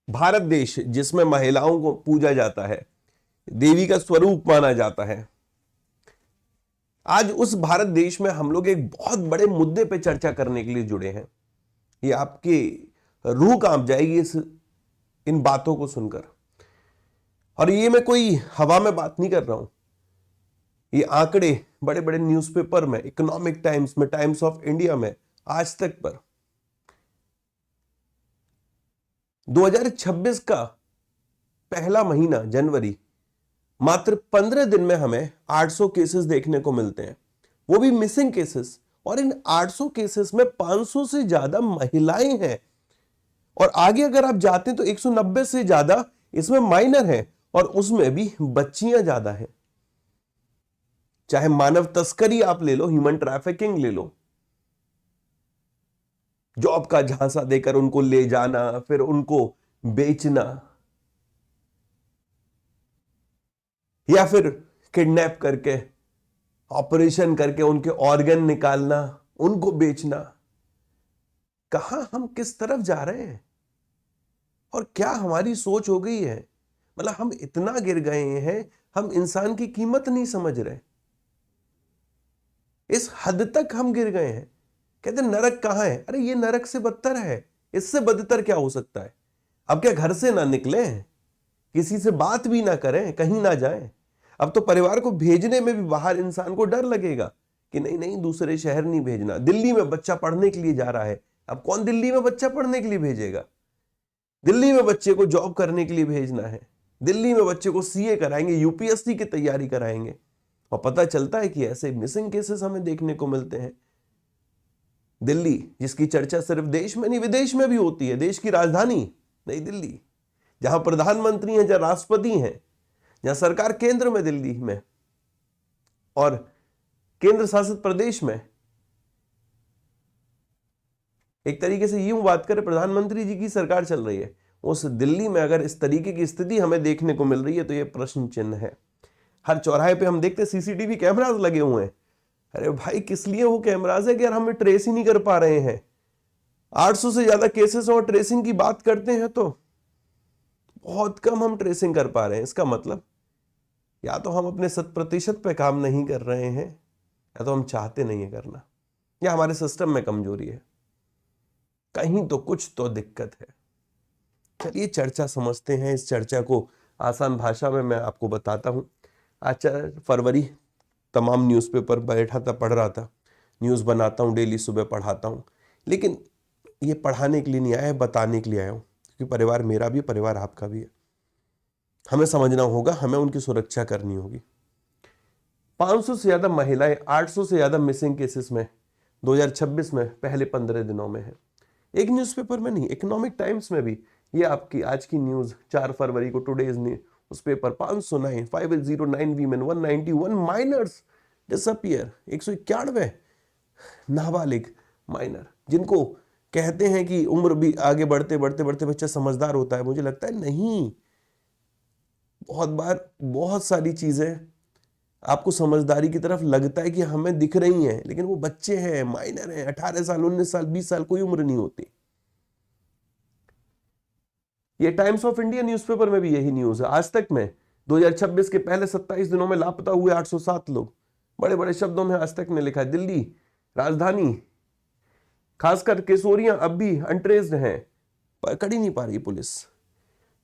भारत देश जिसमें महिलाओं को पूजा जाता है, देवी का स्वरूप माना जाता है, आज उस भारत देश में हम लोग एक बहुत बड़े मुद्दे पे चर्चा करने के लिए जुड़े हैं। ये आपकी रूह कांप जाएगी इन बातों को सुनकर। और ये मैं कोई हवा में बात नहीं कर रहा हूं, ये आंकड़े बड़े बड़े न्यूज़पेपर में, इकोनॉमिक टाइम्स में, टाइम्स ऑफ इंडिया में, आज तक पर 2026 का पहला महीना जनवरी, मात्र 15 दिन में हमें 800 केसेस देखने को मिलते हैं, वो भी मिसिंग केसेस। और इन 800 केसेस में 500 से ज्यादा महिलाएं हैं। और आगे अगर आप जाते हैं तो 190 से ज्यादा इसमें माइनर हैं, और उसमें भी बच्चियां ज्यादा हैं। चाहे मानव तस्करी आप ले लो, ह्यूमन ट्रैफिकिंग ले लो, जॉब का झांसा देकर उनको ले जाना, फिर उनको बेचना, या फिर किडनैप करके, ऑपरेशन करके उनके ऑर्गन निकालना, उनको बेचना। कहां हम किस तरफ जा रहे हैं और क्या हमारी सोच हो गई है? मतलब हम इतना गिर गए हैं, हम इंसान की कीमत नहीं समझ रहे। इस हद तक हम गिर गए हैं। कहते नरक कहां है? अरे ये नरक से बदतर है। इससे बदतर क्या हो सकता है? अब क्या घर से ना निकले, किसी से बात भी ना करें, कहीं ना जाएं? अब तो परिवार को भेजने में भी बाहर इंसान को डर लगेगा कि नहीं नहीं, दूसरे शहर नहीं भेजना। दिल्ली में बच्चा पढ़ने के लिए जा रहा है, अब कौन दिल्ली में बच्चा पढ़ने के लिए भेजेगा? दिल्ली में बच्चे को जॉब करने के लिए भेजना है, दिल्ली में बच्चे को सीए कराएंगे, यूपीएससी की तैयारी कराएंगे। और पता चलता है कि ऐसे मिसिंग केसेस हमें देखने को मिलते हैं। दिल्ली, जिसकी चर्चा सिर्फ देश में नहीं विदेश में भी होती है, देश की राजधानी नई दिल्ली, जहां प्रधानमंत्री हैं, जहां राष्ट्रपति हैं, जहां सरकार केंद्र में दिल्ली में और केंद्र शासित प्रदेश में, एक तरीके से यूं बात करें प्रधानमंत्री जी की सरकार चल रही है, उस दिल्ली में अगर इस तरीके की स्थिति हमें देखने को मिल रही है तो यह प्रश्न चिन्ह है। हर चौराहे पे हम देखते सीसीटीवी कैमरास लगे हुए हैं। अरे भाई, किस लिए वो कैमरास है कि यार हमें ट्रेस ही नहीं कर पा रहे हैं। 800 से ज्यादा केसेस और ट्रेसिंग की बात करते हैं तो बहुत कम हम ट्रेसिंग कर पा रहे हैं। इसका मतलब या तो हम अपने 100% पे काम नहीं कर रहे हैं, या तो हम चाहते नहीं है करना, या हमारे सिस्टम में कमजोरी है। कहीं तो कुछ तो दिक्कत है। चलिए चर्चा समझते हैं। इस चर्चा को आसान भाषा में मैं आपको बताता हूं। आज 4 फरवरी, तमाम न्यूज़पेपर बैठा था, पढ़ रहा था। न्यूज़ बनाता हूँ डेली, सुबह पढ़ाता हूँ, लेकिन ये पढ़ाने के लिए नहीं आया है, बताने के लिए आया हूँ। क्योंकि परिवार मेरा भी, परिवार आपका भी है। हमें समझना होगा, हमें उनकी सुरक्षा करनी होगी। 500 से ज्यादा महिलाएं, 800 से ज्यादा मिसिंग केसेस में 2026 में पहले 15 दिनों में है। एक न्यूज़पेपर में नहीं, इकोनॉमिक टाइम्स में भी। ये आपकी आज की न्यूज़ 4 फरवरी को, टुडेज न्यूज, उस पेपर 509, 509 वीमेन, 191 माइनर्स डिसअपियर, 191 नाबालिग माइनर, जिनको कहते हैं कि उम्र भी आगे बढ़ते बढ़ते बढ़ते बच्चा समझदार होता है। मुझे लगता है नहीं। बहुत बार बहुत सारी चीजें आपको समझदारी की तरफ लगता है कि हमें दिख रही हैं, लेकिन वो बच्चे हैं, माइनर हैं, 18 साल, 19 साल, 20 साल, कोई उम्र नहीं होती। ये टाइम्स ऑफ इंडिया न्यूज़पेपर में भी यही न्यूज़ है। आज तक में 2026 के पहले 27 दिनों में लापता हुए 807 लोग। बड़े बड़े शब्दों में आज तक ने लिखा है। दिल्ली राजधानी, खासकर किशोरियां अब भी अनट्रेस्ड हैं, पकड़ ही नहीं पा रही पुलिस,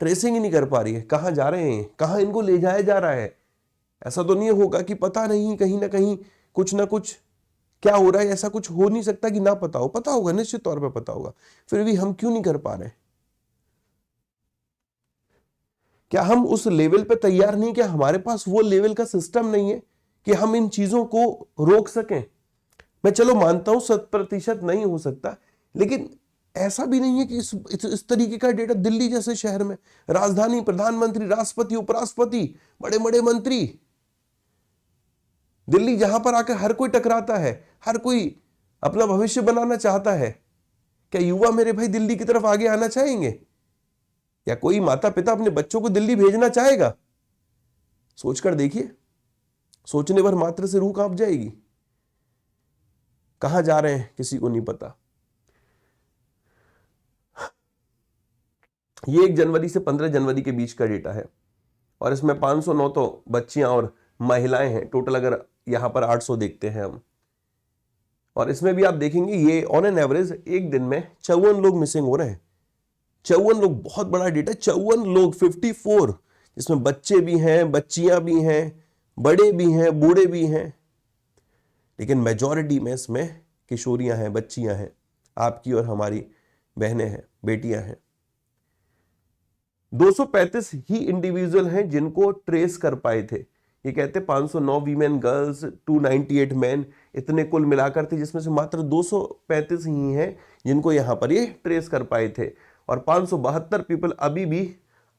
ट्रेसिंग ही नहीं कर पा रही है। कहां जा रहे हैं, कहां इनको ले जाया जा रहा है? ऐसा तो नहीं होगा कि पता नहीं, कहीं ना कहीं कुछ ना कुछ क्या हो रहा है। ऐसा कुछ हो नहीं सकता कि ना पता हो, पता होगा, निश्चित तौर पे पता होगा। फिर भी हम क्यों नहीं कर पा रहे? क्या हम उस लेवल पे तैयार नहीं? क्या हमारे पास वो लेवल का सिस्टम नहीं है कि हम इन चीजों को रोक सकें? मैं चलो मानता हूं 100% नहीं हो सकता, लेकिन ऐसा भी नहीं है कि इस तरीके का डेटा दिल्ली जैसे शहर में, राजधानी, प्रधानमंत्री, राष्ट्रपति, उपराष्ट्रपति, बड़े बड़े मंत्री, दिल्ली जहां पर आकर हर कोई टकराता है, हर कोई अपना भविष्य बनाना चाहता है। क्या युवा मेरे भाई दिल्ली की तरफ आगे आना चाहेंगे? या कोई माता पिता अपने बच्चों को दिल्ली भेजना चाहेगा? सोचकर देखिए। सोचने पर मात्र से रूह कांप जाएगी। कहां जा रहे हैं किसी को नहीं पता। ये 1 जनवरी से 15 जनवरी के बीच का डेटा है और इसमें 509 तो बच्चियां और महिलाएं हैं। टोटल अगर यहां पर 800 देखते हैं हम, और इसमें भी आप देखेंगे ये ऑन एन एवरेज एक दिन में 54 लोग मिसिंग हो रहे हैं। 54 लोग, बहुत बड़ा डेटा। 54 लोग, 54, जिसमें बच्चे भी हैं, बच्चियां भी हैं, बड़े भी हैं, बूढ़े भी हैं, लेकिन मेजॉरिटी में इसमें किशोरियां हैं, बच्चियां हैं, आपकी और हमारी बहनें हैं, बेटियां हैं। 235 ही इंडिविजुअल हैं जिनको ट्रेस कर पाए थे। ये कहते 509 वीमेन, गर्ल्स, 298 मैन, इतने कुल मिलाकर थे, जिसमें से मात्र 235 ही हैं जिनको यहां पर ये ट्रेस कर पाए थे, और 572 पीपल अभी भी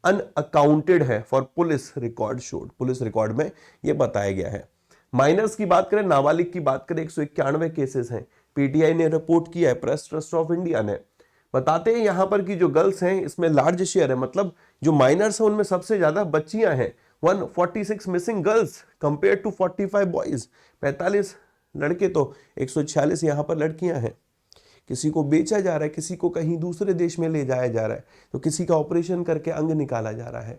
अनअकाउंटेड है for police record showed. Police record में ये बताया गया है। माइनर्स की बात करें, नाबालिग की बात करें, 191 केसेस हैं। पीटीआई ने रिपोर्ट किया है, प्रेस ट्रस्ट ऑफ इंडिया ने। बताते हैं यहां पर कि जो गर्ल्स हैं इसमें लार्ज शेयर है, मतलब जो माइनर्स हैं उनमें सबसे ज्यादा बच्चियां हैं। 146 missing girls compare to 45 boys. 45 लड़के तो 146 यहां पर लड़कियां हैं। किसी को बेचा जा रहा है, किसी को कहीं दूसरे देश में ले जाया जा रहा है, तो किसी का ऑपरेशन करके अंग निकाला जा रहा है।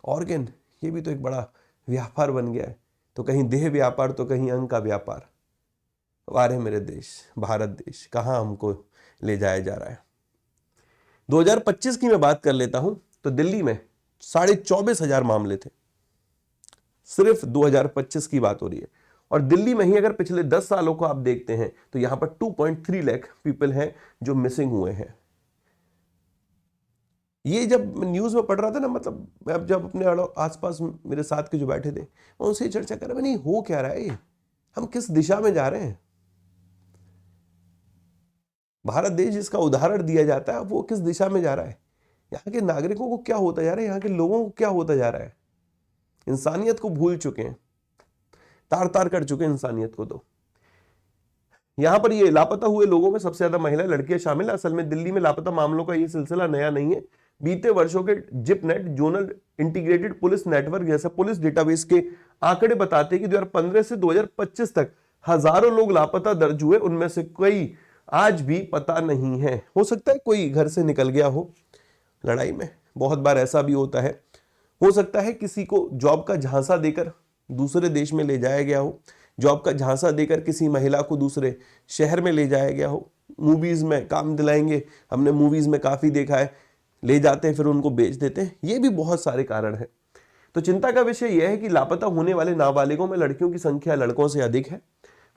ऑर्गन, ये भी तो एक बड़ा व्यापार बन गया है। तो कहीं देह व्यापार तो कहीं अंग का व्यापार। वारे मेरे देश, भारत देश, कहां हमको ले जाया जा रहा है। 2025 की मैं बात कर लेता हूं तो दिल्ली में 24,500 मामले थे। सिर्फ 2025 की बात हो रही है। और दिल्ली में ही अगर पिछले 10 सालों को आप देखते हैं तो यहां पर 2.3 लाख पीपल हैं जो मिसिंग हुए हैं। ये जब न्यूज में पढ़ रहा था ना, मतलब मैं जब अपने आसपास मेरे साथ के जो बैठे थे मैं उनसे चर्चा कर रहा, नहीं हो क्या रहा है, हम किस दिशा में जा रहे हैं। भारत देश जिसका उदाहरण दिया जाता है वो किस दिशा में जा रहा है। यहाँ के नागरिकों को क्या होता जा रहा है, यहाँ के लोगों को क्या होता जा रहा है। इंसानियत को भूल चुके हैं, तार तार कर चुके हैं इंसानियत को। तो यहां पर ये लापता हुए लोगों में सबसे ज्यादा महिला लड़कियां शामिल है। असल में दिल्ली में लापता मामलों का ये सिलसिला नया नहीं है। बीते वर्षों के जिपनेट, जोनल इंटीग्रेटेड पुलिस नेटवर्क जैसा पुलिस डेटाबेस के आंकड़े बताते हैं कि 2015 से 2025 तक हजारों लोग लापता दर्ज हुए। उनमें से कई आज भी पता नहीं है। हो सकता है कोई घर से निकल गया हो लड़ाई में, बहुत बार ऐसा भी होता है। हो सकता है किसी को जॉब का झांसा देकर दूसरे देश में ले जाया गया हो, जॉब का झांसा देकर किसी महिला को दूसरे शहर में ले जाया गया हो। मूवीज में काम दिलाएंगे, हमने मूवीज में काफी देखा है, ले जाते हैं फिर उनको बेच देते हैं। ये भी बहुत सारे कारण हैं। तो चिंता का विषय यह है कि लापता होने वाले नाबालिगों में लड़कियों की संख्या लड़कों से अधिक है,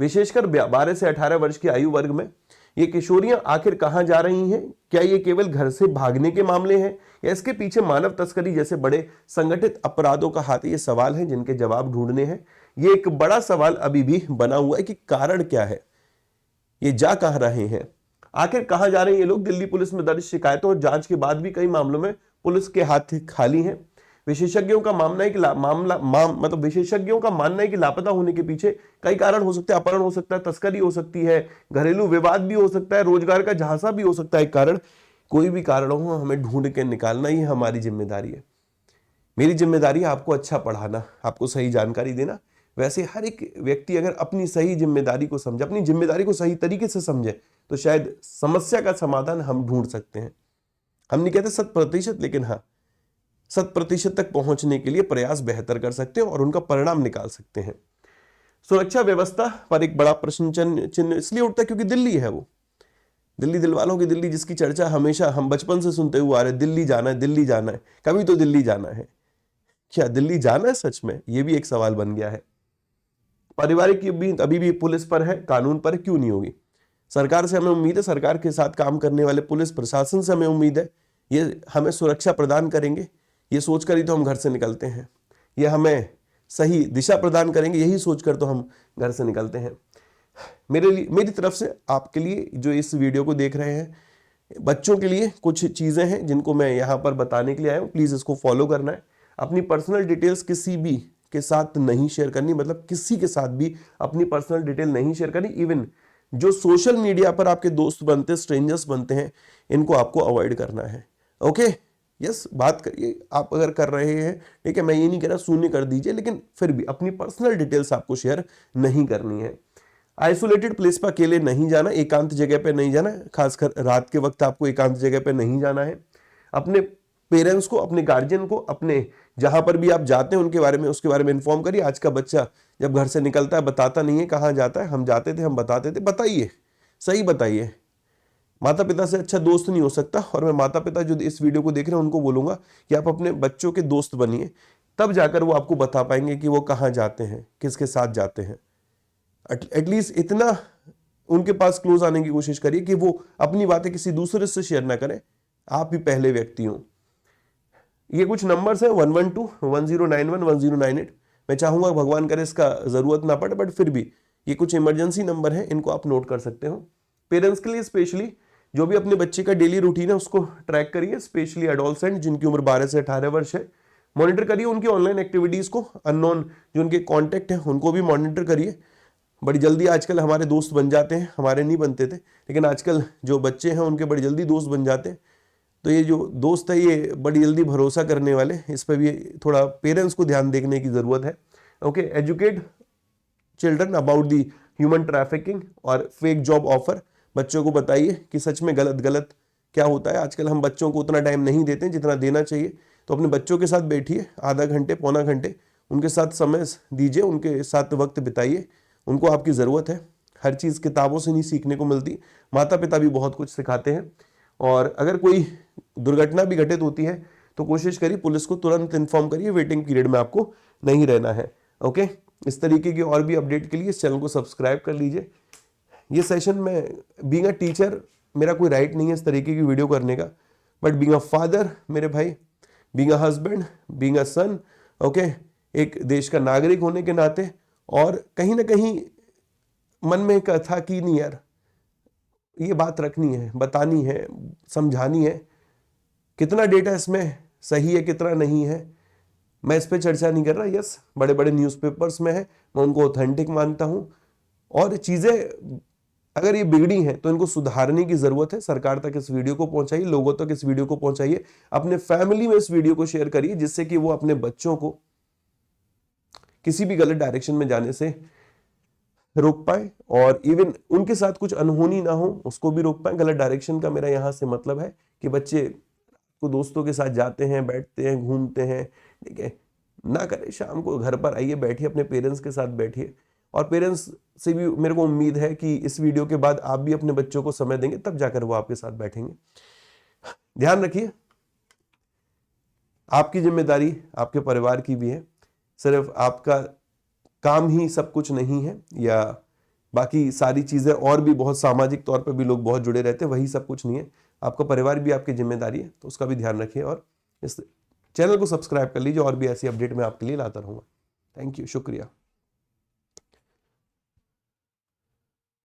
विशेषकर 12 से 18 वर्ष की आयु वर्ग में। ये किशोरियां आखिर कहां जा रही हैं? क्या ये केवल घर से भागने के मामले हैं या इसके पीछे मानव तस्करी जैसे बड़े संगठित अपराधों का हाथ है? ये सवाल हैं जिनके जवाब ढूंढने हैं। ये एक बड़ा सवाल अभी भी बना हुआ है कि कारण क्या है, ये जा कहां रहे हैं, आखिर कहां जा रहे हैं ये लोग। दिल्ली पुलिस में दर्ज शिकायतों और जांच के बाद भी कई मामलों में पुलिस के हाथ खाली हैं। विशेषज्ञों का मानना है कि विशेषज्ञों का मानना है कि लापता होने के पीछे कई कारण हो सकते हैं। अपहरण हो सकता है, तस्करी हो सकती है, घरेलू विवाद भी हो सकता है, रोजगार का झांसा भी हो सकता है। कारण कोई भी कारण हो, हमें ढूंढ के निकालना ही हमारी जिम्मेदारी है। मेरी जिम्मेदारी है आपको अच्छा पढ़ाना, आपको सही जानकारी देना। वैसे हर एक व्यक्ति अगर अपनी सही जिम्मेदारी को समझे, अपनी जिम्मेदारी को सही तरीके से समझे, तो शायद समस्या का समाधान हम ढूंढ सकते हैं। हम नहीं कहते 100%, लेकिन हाँ 100% तक पहुंचने के लिए प्रयास बेहतर कर सकते हैं और उनका परिणाम निकाल सकते हैं। सुरक्षा व्यवस्था पर एक बड़ा प्रश्न चिन्ह इसलिए उठता है क्योंकि दिल्ली है वो, दिल्ली दिलवालों की दिल्ली, जिसकी चर्चा हमेशा हम बचपन से सुनते हुए आ रहे, दिल्ली जाना है, दिल्ली जाना है, कभी तो दिल्ली जाना है। क्या दिल्ली जाना है सच में? ये भी एक सवाल बन गया है। पारिवारिक की भी अभी भी पुलिस पर है, कानून पर क्यों नहीं होगी? सरकार से हमें उम्मीद है, सरकार के साथ काम करने वाले पुलिस प्रशासन से हमें उम्मीद है, ये हमें सुरक्षा प्रदान करेंगे। ये सोचकर ही तो हम घर से निकलते हैं, ये हमें सही दिशा प्रदान करेंगे, यही सोचकर तो हम घर से निकलते हैं। मेरी तरफ से आपके लिए जो इस वीडियो को देख रहे हैं, बच्चों के लिए कुछ चीजें हैं जिनको मैं यहाँ पर बताने के लिए आया हूँ। प्लीज इसको फॉलो करना है। अपनी पर्सनल डिटेल्स किसी भी के साथ नहीं शेयर करनी, मतलब किसी के साथ भी अपनी पर्सनल डिटेल नहीं शेयर करनी। इवन जो सोशल मीडिया पर आपके दोस्त बनते हैं, स्ट्रेंजर्स बनते हैं, इनको आपको अवॉइड करना है। ओके, यस, बात करिए आप अगर कर रहे हैं, ठीक है, मैं ये नहीं कह रहा शून्य कर दीजिए, लेकिन फिर भी अपनी पर्सनल डिटेल्स आपको शेयर नहीं करनी है। आइसोलेटेड प्लेस पर अकेले नहीं जाना, एकांत जगह पे नहीं जाना, खासकर रात के वक्त आपको एकांत जगह पे नहीं जाना है। अपने पेरेंट्स को, अपने गार्जियन को, अपने जहां पर भी आप जाते हैं उनके बारे में, उसके बारे में इन्फॉर्म करिए। आज का बच्चा जब घर से निकलता है बताता नहीं है कहाँ जाता है। हम जाते थे, हम बताते थे, बताइए, सही बताइए। माता पिता से अच्छा दोस्त नहीं हो सकता। और मैं माता पिता जो इस वीडियो को देख रहे हैं उनको बोलूंगा कि आप अपने बच्चों के दोस्त बनिए, तब जाकर वो आपको बता पाएंगे कि वो कहाँ जाते हैं, किसके साथ जाते हैं। एटलीस्ट इतना उनके पास क्लोज आने की कोशिश करिए कि वो अपनी बातें किसी दूसरे से शेयर ना करें, आप ही पहले व्यक्ति हो। ये कुछ नंबर्स हैं 112-1091-1098। मैं चाहूंगा भगवान करे इसका जरूरत ना पड़े, बट फिर भी ये कुछ इमरजेंसी नंबर है, इनको आप नोट कर सकते हो। पेरेंट्स के लिए स्पेशली जो भी अपने बच्चे का डेली रूटीन है उसको ट्रैक करिए, स्पेशली एडोलसेंट जिनकी उम्र 12 से 18 वर्ष है। मॉनिटर करिए उनकी ऑनलाइन एक्टिविटीज को, अननोन जो उनके कॉन्टेक्ट हैं उनको भी मॉनिटर करिए। बड़ी जल्दी आजकल हमारे दोस्त बन जाते हैं, हमारे नहीं बनते थे, लेकिन आजकल जो बच्चे हैं उनके बड़ी जल्दी दोस्त बन जाते हैं। तो ये जो दोस्त है ये बड़ी जल्दी भरोसा करने वाले, इस पर भी थोड़ा पेरेंट्स को ध्यान देने की जरूरत है। Okay, educate children about the human trafficking और फेक जॉब ऑफर। बच्चों को बताइए कि सच में गलत गलत क्या होता है। आजकल हम बच्चों को उतना टाइम नहीं देते जितना देना चाहिए, तो अपने बच्चों के साथ बैठिए, आधा घंटे पौना घंटे उनके साथ समय दीजिए, उनके साथ वक्त बिताइए। उनको आपकी ज़रूरत है। हर चीज़ किताबों से नहीं सीखने को मिलती, माता पिता भी बहुत कुछ सिखाते हैं। और अगर कोई दुर्घटना भी घटित होती है तो कोशिश करिए पुलिस को तुरंत इन्फॉर्म करिए, वेटिंग पीरियड में आपको नहीं रहना है। ओके, इस तरीके की और भी अपडेट के लिए इस चैनल को सब्सक्राइब कर लीजिए। ये सेशन में बीइंग अ टीचर मेरा कोई राइट नहीं है इस तरीके की वीडियो करने का, बट बीइंग अ फादर मेरे भाई, being a husband, being a son, okay, एक देश का नागरिक होने के नाते, और कहीं ना कहीं मन में एक था कि नहीं यार ये बात रखनी है, बतानी है, समझानी है। कितना डेटा इसमें सही है कितना नहीं है मैं इस पे चर्चा नहीं कर रहा। यस, बड़े बड़े न्यूज़पेपर्स में है, मैं उनको ऑथेंटिक मानता हूं। और चीजें अगर ये बिगड़ी हैं तो इनको सुधारने की जरूरत है। सरकार तक इस वीडियो को पहुंचाइए, लोगों तक इस वीडियो को पहुंचाइए, अपने फैमिली में इस वीडियो को शेयर करिए, जिससे कि वो अपने बच्चों को किसी भी गलत डायरेक्शन में जाने से रोक पाए, और इवन उनके साथ कुछ अनहोनी ना हो उसको भी रोक पाए। गलत डायरेक्शन का मेरा यहाँ से मतलब है कि बच्चे को दोस्तों के साथ जाते हैं, बैठते हैं, घूमते हैं, ठीक है, ना करें। शाम को घर पर आइए, बैठिए, अपने पेरेंट्स के साथ बैठिए। और पेरेंट्स से भी मेरे को उम्मीद है कि इस वीडियो के बाद आप भी अपने बच्चों को समय देंगे, तब जाकर वो आपके साथ बैठेंगे। ध्यान रखिए, आपकी जिम्मेदारी आपके परिवार की भी है। सिर्फ आपका काम ही सब कुछ नहीं है, या बाकी सारी चीजें और भी बहुत सामाजिक तौर पे भी लोग बहुत जुड़े रहते हैं, वही सब कुछ नहीं है। आपका परिवार भी आपकी जिम्मेदारी है, तो उसका भी ध्यान रखिए। और इस चैनल को सब्सक्राइब कर लीजिए, और भी ऐसी अपडेट मैं आपके लिए लाता रहूंगा। थैंक यू, शुक्रिया।